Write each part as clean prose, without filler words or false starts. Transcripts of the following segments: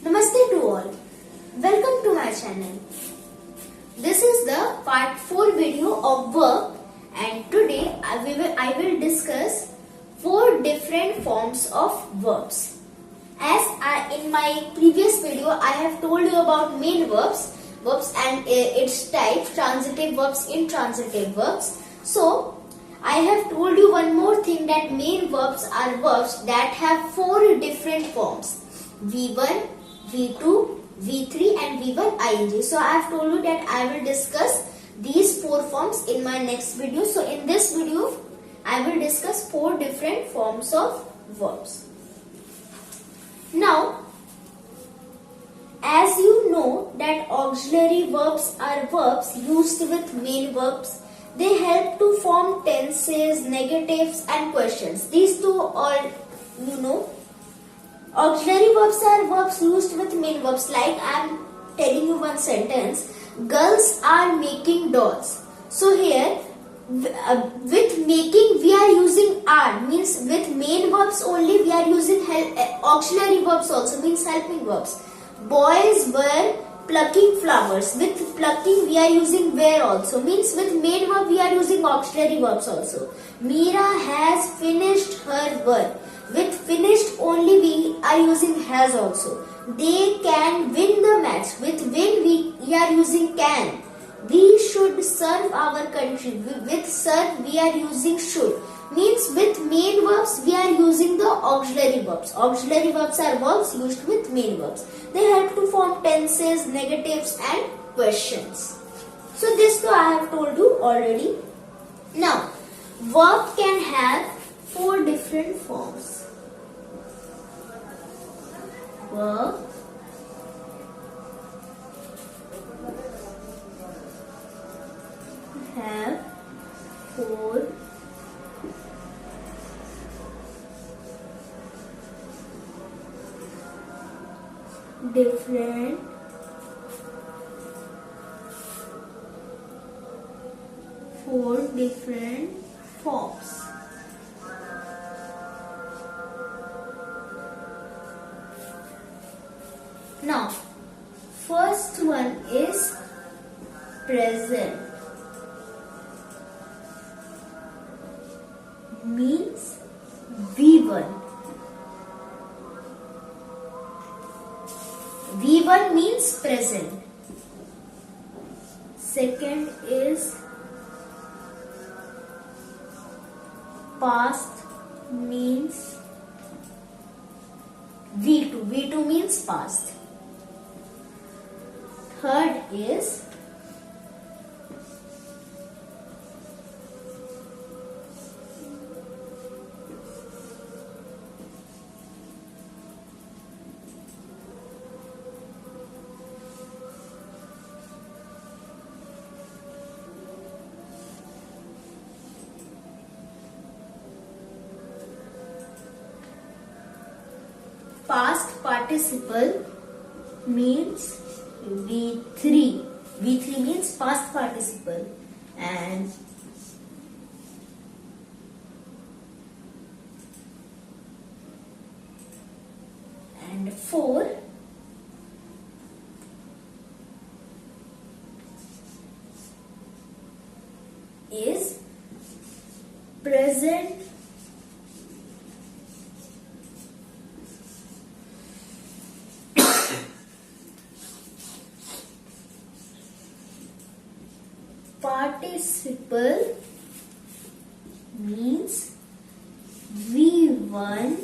Namaste to all. Welcome to my channel. This is the part 4 video of verb, and today I will discuss 4 different forms of verbs. In my previous video I have told you about main verbs and its types, transitive verbs, intransitive verbs. So I have told you one more thing, that main verbs are verbs that have 4 different forms: V1, V2, V3 and V1 ing. So I have told you that I will discuss these 4 forms in my next video. So in this video I will discuss 4 different forms of verbs. Now, as you know that auxiliary verbs are verbs used with main verbs. They help to form tenses, negatives and questions. These two all you know. Auxiliary verbs are verbs used with main verbs. Like I am telling you one sentence: girls are making dolls. So here with making we are using are, means with main verbs only we are using auxiliary verbs also, means helping verbs. Boys were plucking flowers. With plucking we are using were also, means with main verb we are using auxiliary verbs also. Meera has finished her work. With finished only we are using has also. They can win the match. With win we are using can. We should serve our country. With serve we are using should. Means with main verbs we are using the auxiliary verbs. Auxiliary verbs are verbs used with main verbs. They help to form tenses, negatives and questions. So this too I have told you already. Now, verb can have 4 different forms. Verb have 4 different forms. Now, first one is present. Means V1. V1 means present. Second is past, means V2. V2 means past. Third is past participle, means V3. V3 means past participle. And four is present participle, means V1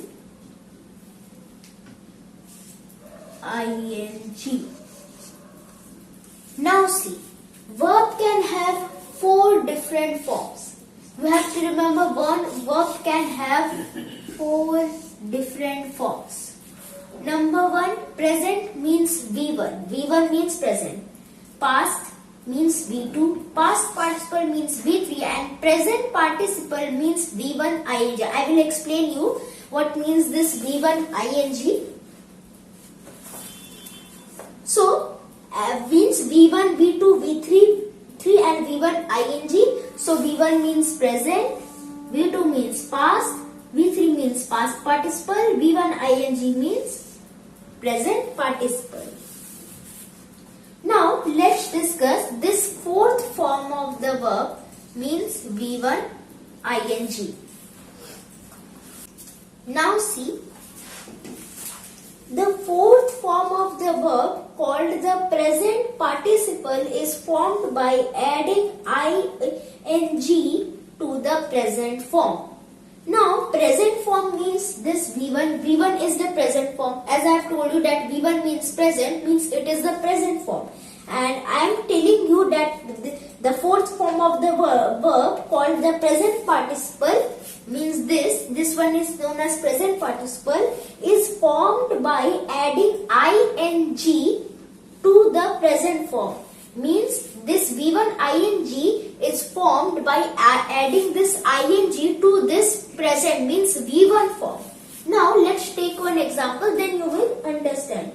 ing. Now see, verb can have 4 different forms. You have to remember, one verb can have 4 different forms. Number 1, present means V1. V1 means present. Past means V2, past participle means V3 and present participle means V1 ing. I will explain you what means this V1 ing. So, means V1, V2, V3 and V1 ing. So, V1 means present, V2 means past, V3 means past participle, V1 ing means present participle. Now let's discuss this fourth form of the verb, means V1 ing. Now see, the fourth form of the verb called the present participle is formed by adding ing to the present form. Now present form means this V1. V1 is the present form. As I have told you that V1 means present, means it is the present form. And I am telling you that the fourth form of the verb called the present participle means this one is known as present participle, is formed by adding ing to the present form. Means this V1 ing is formed by adding this ing to this present, means V1 form. Now let's take one example, then you will understand.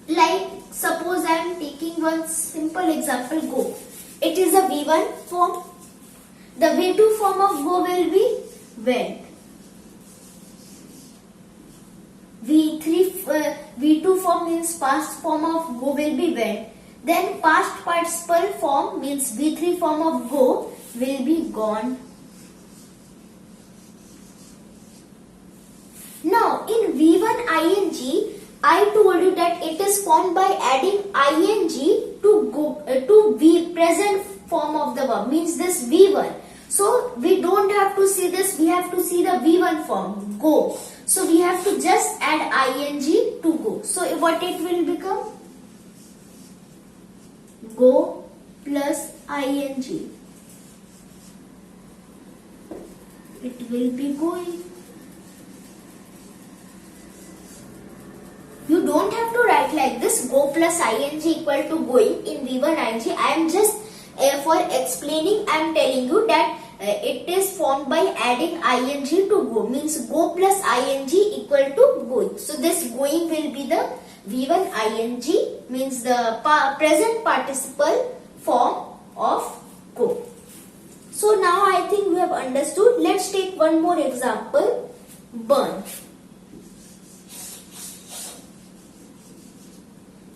Like suppose I am taking one simple example, go. It is a V1 form. The V2 form of go will be went. V2 form means past form of go will be went. Then past participle form means V3 form of go will be gone. Now in V1 ing, I told you that it is formed by adding ing to V present form of the verb, means this V1. So we don't have to see this, we have to see the V1 form, go. So we have to just add ing to go. So what it will become? Go plus ing. It will be going. You don't have to write like this, go plus ing equal to going in V1 ing. I am just for explaining, I am telling you that it is formed by adding ing to go, means go plus ing equal to going. So this going will be the V1 ing, means the present participle form of go. So now I think we have understood. Let's take one more example, burn.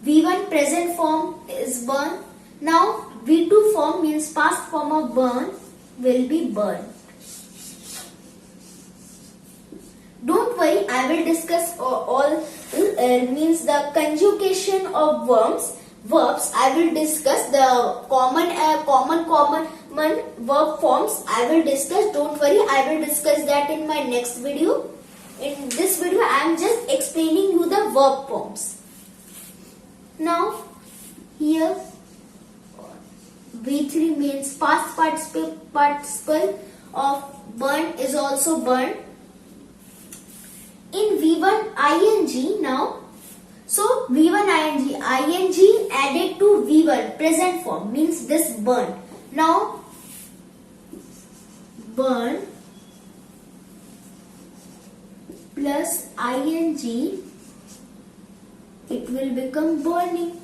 V1 present form is burn. Now V2 form means past form of burn will be burned. Don't worry, I will discuss all means the conjugation of verbs. I will discuss the common verb forms. I will discuss. Don't worry, I will discuss that in my next video. In this video, I am just explaining you the verb forms. Now here V3 means past participle of burn is also burn. In V1 ing now, so V1 ing added to V1 present form means this burn. Now burn plus ing, it will become burning.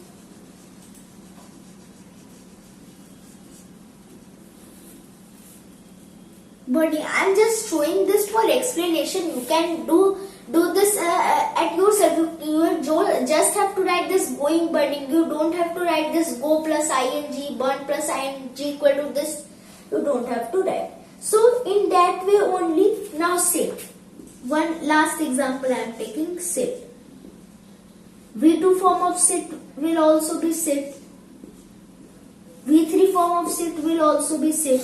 But I am just showing this for explanation. You can do this at yourself. You just have to write this going, burning. You don't have to write this go plus ing, burn plus ing equal to this. You don't have to write. So in that way only. Now sit. One last example I am taking, sit. V2 form of sit will also be sit. V3 form of sit will also be sit.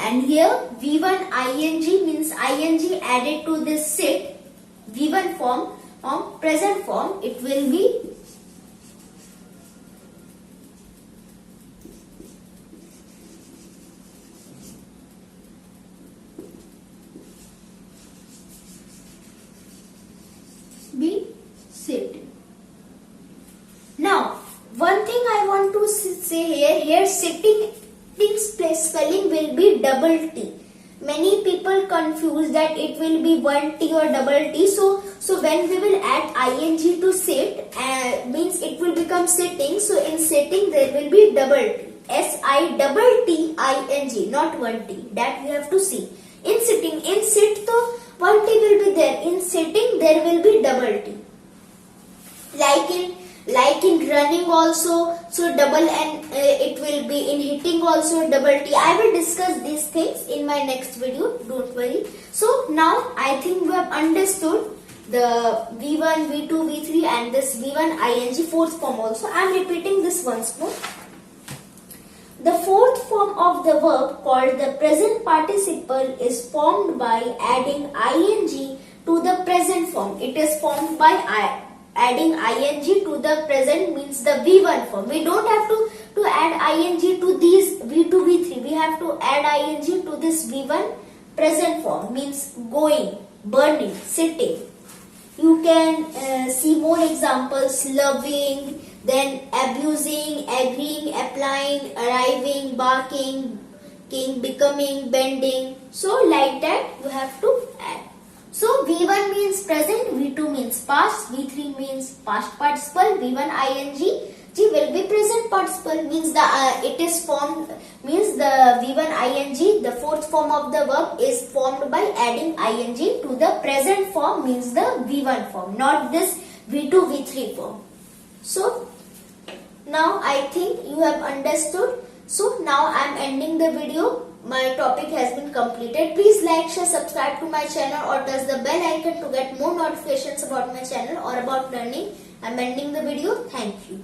And here V1 ing means ing added to this sit. V1 form, present form, it will be sit. Now, one thing I want to say here sitting spelling will be double T. Many people confuse that it will be one T or double T. So when we will add ing to sit, means it will become sitting. So in sitting there will be double T. S-I-double-T-I-N-G, not one T. That we have to see. In sitting, in sit, one T will be there. In sitting there will be double T. Like in running also, so double N it will be. In hitting also double T. I will discuss these things in my next video, don't worry. So now I think we have understood the V1, V2, V3 and this V1 ing fourth form also. I am repeating this once more. The fourth form of the verb called the present participle is formed by adding ing to the present form. It is formed by adding ing to the present, means the V1 form. We don't have to add ing to these V2, V3. We have to add ing to this V1 present form, means going, burning, sitting. You can see more examples: loving, then abusing, agreeing, applying, arriving, barking, becoming, bending. So like that you have to add. So V1 means present, V2 means past, V3 means past participle, V1 ing will be present participle, means the it is formed, means the V1 ing, the fourth form of the verb, is formed by adding ing to the present form, means the V1 form, not this V2 V3 form. So now I think you have understood. So now I am ending the video. My topic has been completed. Please like, share, subscribe to my channel or touch the bell icon to get more notifications about my channel or about learning. I am ending the video. Thank you.